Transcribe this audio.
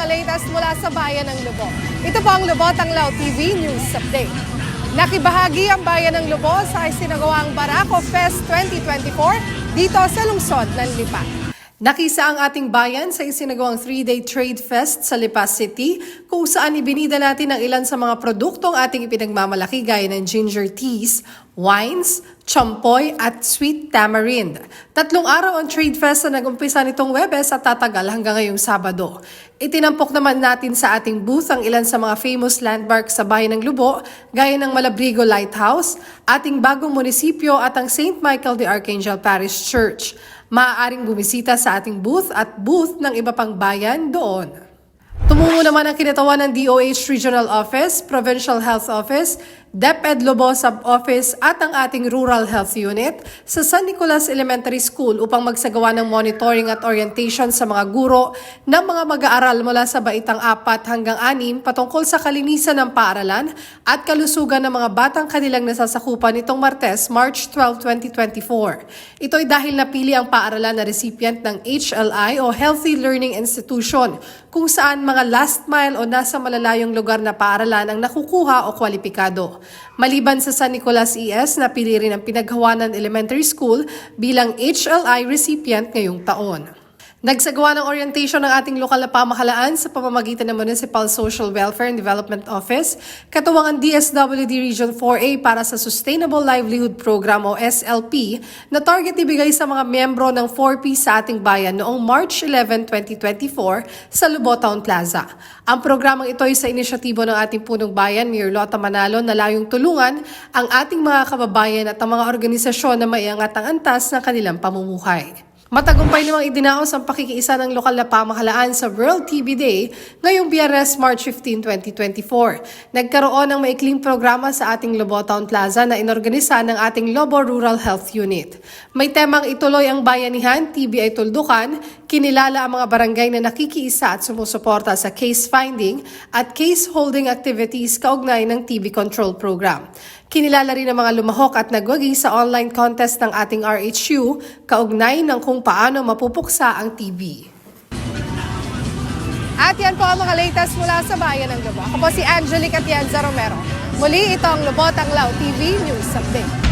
latest mula sa bayan ng Lubot. Ito po ang Lubot Anglao TV News Update. Nakibahagi ang bayan ng Lubot sa isinagawang Barako Fest 2024 dito sa lungsod ng Lipa. Nakisa ang ating bayan sa isinagawang 3-day trade fest sa Lipa City kung saan ibinida natin ang ilan sa mga produktong ating ipinagmamalaki gaya ng ginger teas, wines, champoy at sweet tamarind. 3 araw ang trade fest na nag-umpisa nitong Huwebes at tatagal hanggang ngayong Sabado. Itinampok naman natin sa ating booth ang ilan sa mga famous landmarks sa bayan ng Lubo gaya ng Malabrigo Lighthouse, ating bagong munisipyo at ang St. Michael the Archangel Parish Church. Maaaring bumisita sa ating booth at booth ng iba pang bayan doon. Tumungo naman ang kinatawan ng DOH Regional Office, Provincial Health Office, DepEd Lobo Sub-Office at ang ating Rural Health Unit sa San Nicolas Elementary School upang magsagawa ng monitoring at orientation sa mga guro ng mga mag-aaral mula sa baitang 4 hanggang 6 patungkol sa kalinisan ng paaralan at kalusugan ng mga batang kanilang nasasakupan nitong Martes, March 12, 2024. Ito'y dahil napili ang paaralan na recipient ng HLI o Healthy Learning Institution kung saan mga last mile o nasa malalayong lugar na paaralan ang nakukuha o kwalipikado. Maliban sa San Nicolas ES, napili rin ang Pinaghawanan Elementary School bilang HLI recipient ngayong taon. Nagsagawa ng orientation ng ating lokal na pamahalaan sa pamamagitan ng Municipal Social Welfare and Development Office, katuwang ang DSWD Region 4A para sa Sustainable Livelihood Program o SLP na target ibigay sa mga miyembro ng 4P sa ating bayan noong March 11, 2024 sa Lubot Town Plaza. Ang programang ito ay sa inisyatibo ng ating punong bayan, Mayor Lota Manalo, na layong tulungan ang ating mga kababayan at ang mga organisasyon na maiangat ang antas ng kanilang pamumuhay. Matagumpay namang idinaos ang pakikiisa ng lokal na pamahalaan sa World TB Day ngayong Biyernes, March 15, 2024. Nagkaroon ng maikling programa sa ating Lobo Town Plaza na inorganisa ng ating Lobo Rural Health Unit. May temang ituloy ang bayanihan, TB ay tuldukan, kinilala ang mga barangay na nakikiisa at sumusuporta sa case finding at case holding activities kaugnay ng TB control program. Kinilala rin ang mga lumahok at nagwagi sa online contest ng ating RHU kaugnay ng kung paano mapupuksa ang TB. At yan po ang mga latest mula sa bayan ng Lubot. Ako po si Angelica Tienza Romero. Muli ito ang Lubot Anglao TV News Update.